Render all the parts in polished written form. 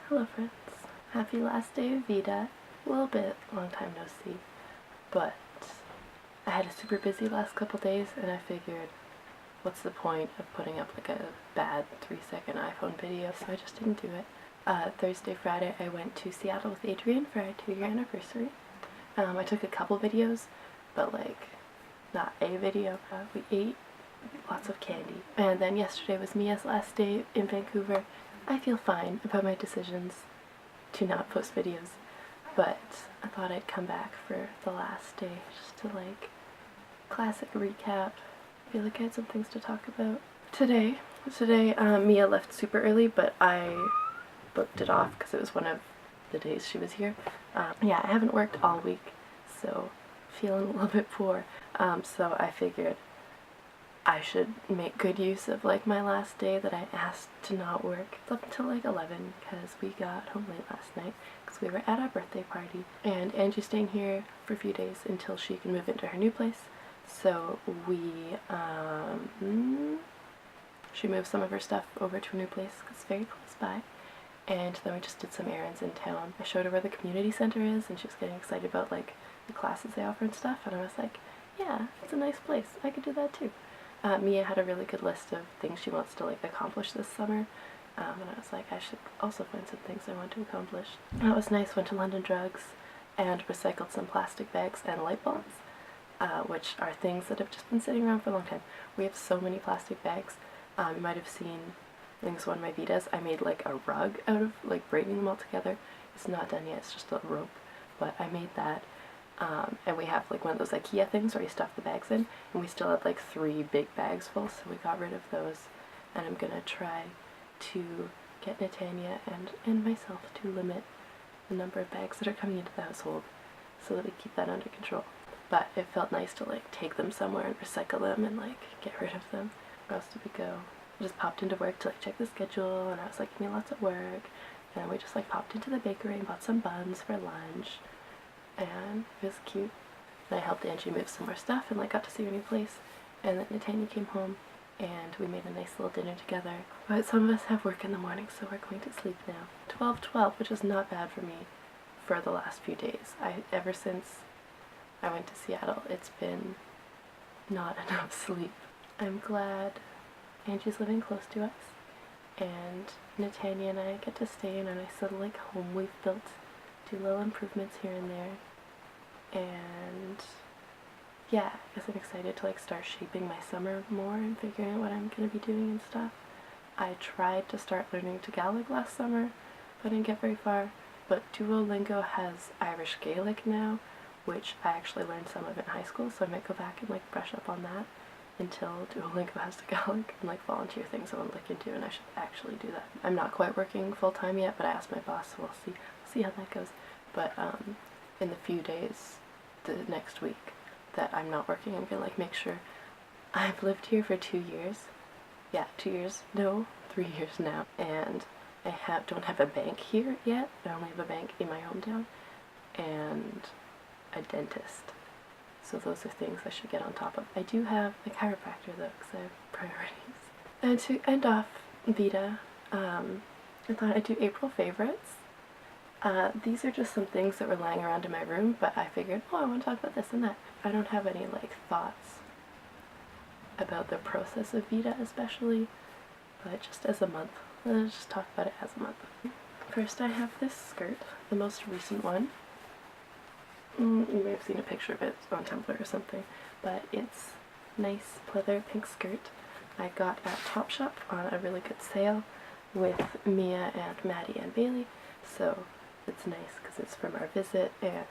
Hello friends. Happy last day of veda. A little bit, long time no see. But I had a super busy last couple days and I figured what's the point of putting up like a bad 3-second iPhone video, so I just didn't do it. Thursday, Friday I went to Seattle with Adrian for our 2-year anniversary. I took a couple videos, but like not a video. We ate lots of candy. And then yesterday was Mia's last day in Vancouver. I feel fine about my decisions to not post videos, but I thought I'd come back for the last day just to like classic recap. I feel like I had some things to talk about. Today, Mia left super early, but I booked it off because it was one of the days she was here. Yeah, I haven't worked all week, so feeling a little bit poor. So I figured I should make good use of like my last day that I asked to not work. It's up until like 11 because we got home late last night because we were at our birthday party, and Angie's staying here for a few days until she can move into her new place. So she moved some of her stuff over to a new place because it's very close by. And then we just did some errands in town. I showed her where the community center is and she was getting excited about like the classes they offer and stuff, and I was like, yeah, it's a nice place, I could do that too. Mia had a really good list of things she wants to like accomplish this summer, and I was like, I should also find some things I want to accomplish. That was nice. Went to London Drugs and recycled some plastic bags and light bulbs, which are things that have just been sitting around for a long time. We have so many plastic bags. You might have seen, I think it's one of my Vitas, I made like a rug out of like braiding them all together. It's not done yet, it's just a rope, but I made that. And we have like one of those IKEA things where you stuff the bags in, and we still had like 3 big bags full, so we got rid of those. And I'm gonna try to get Natanya and myself to limit the number of bags that are coming into the household so that we keep that under control. But it felt nice to like take them somewhere and recycle them and like get rid of them. Where else did we go? I just popped into work to like check the schedule, and I was like, give me lots of work. And then we just like popped into the bakery and bought some buns for lunch. And it was cute. And I helped Angie move some more stuff and like got to see her new place. And then Natanya came home and we made a nice little dinner together. But some of us have work in the morning, so we're going to sleep now. 12:12, which is not bad for me for the last few days. Ever since I went to Seattle, it's been not enough sleep. I'm glad Angie's living close to us, and Natanya and I get to stay in a nice little like home we've built. Do little improvements here and there, and yeah, I guess I'm excited to like start shaping my summer more and figuring out what I'm gonna be doing and stuff. I tried to start learning Tagalog last summer, but I didn't get very far. But Duolingo has Irish Gaelic now, which I actually learned some of in high school, so I might go back and like brush up on that until Duolingo has Tagalog, and like volunteer things I want to look into, and I should actually do that. I'm not quite working full-time yet, but I asked my boss, so we'll see how that goes. But in the few days, the next week that I'm not working, I'm gonna like make sure. I've lived here for 2 years. Yeah, 2 years, no, 3 years now, and I don't have a bank here yet. I only have a bank in my hometown and a dentist. So those are things I should get on top of. I do have a chiropractor though, because I have priorities. And to end off veda, I thought I'd do April favorites. These are just some things that were lying around in my room, but I figured, oh, I want to talk about this and that. I don't have any like thoughts about the process of veda especially, but just as a month. Let's just talk about it as a month. First I have this skirt, the most recent one. You may have seen a picture of it on Tumblr or something, but it's nice pleather pink skirt I got at Topshop on a really good sale with Mia and Maddie and Bailey, so it's nice because it's from our visit, and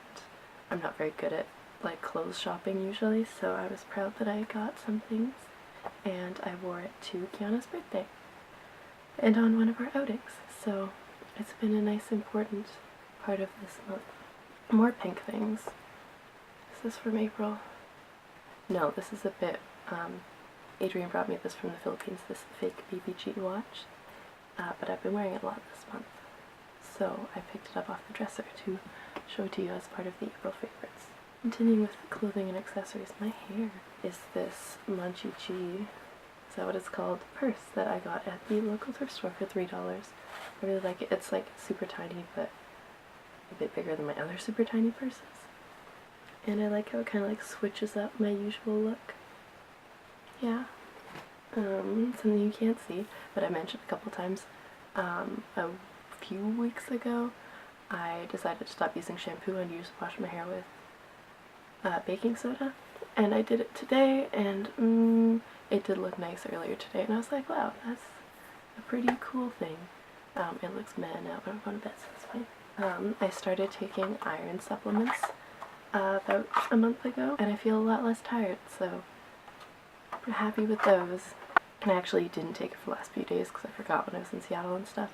I'm not very good at like clothes shopping usually, so I was proud that I got some things, and I wore it to Kiana's birthday and on one of our outings, so it's been a nice important part of this month. More pink things. Is this from April? No, this is a bit, Adrian brought me this from the Philippines, this fake BBG watch, but I've been wearing it a lot this month, so I picked it up off the dresser to show to you as part of the April favorites. Continuing with clothing and accessories, my hair is this Manchichi that what it's called? Purse that I got at the local thrift store for $3. I really like it. It's like super tiny, but a bit bigger than my other super tiny purses. And I like how it kind of like switches up my usual look. Yeah. Something you can't see, but I mentioned a couple times. A few weeks ago, I decided to stop using shampoo and just wash my hair with baking soda. And I did it today, and it did look nice earlier today. And I was like, wow, that's a pretty cool thing. It looks meh now, but I'm going to bed, so it's fine. I started taking iron supplements about a month ago, and I feel a lot less tired, so I'm happy with those. And I actually didn't take it for the last few days because I forgot when I was in Seattle and stuff,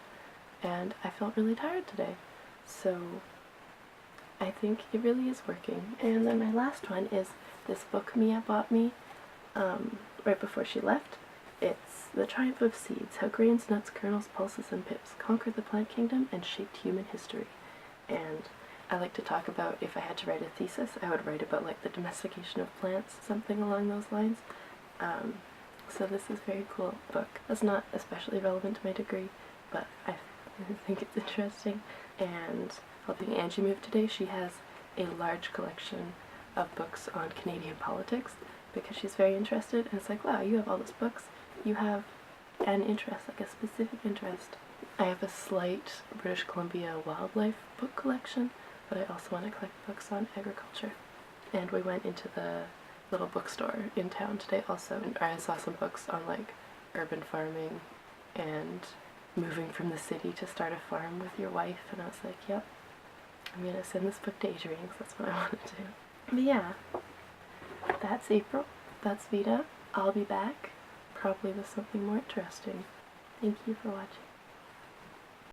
and I felt really tired today, so I think it really is working. And then my last one is this book Mia bought me right before she left. It's The Triumph of Seeds, How Grains, Nuts, Kernels, Pulses, and Pips Conquered the Plant Kingdom and Shaped Human History. And I like to talk about, if I had to write a thesis, I would write about like the domestication of plants, something along those lines. So this is a very cool book. That's not especially relevant to my degree, but I think it's interesting. And helping Angie move today, she has a large collection of books on Canadian politics because she's very interested, and it's like, wow, you have all those books. You have an interest, like a specific interest. I have a slight British Columbia wildlife book collection, but I also want to collect books on agriculture. And we went into the little bookstore in town today also, and I saw some books on like urban farming and moving from the city to start a farm with your wife, and I was like, yep, I'm gonna send this book to Adrian because that's what I want to do. But yeah, that's April, that's Veda. I'll be back, probably with something more interesting. Thank you for watching.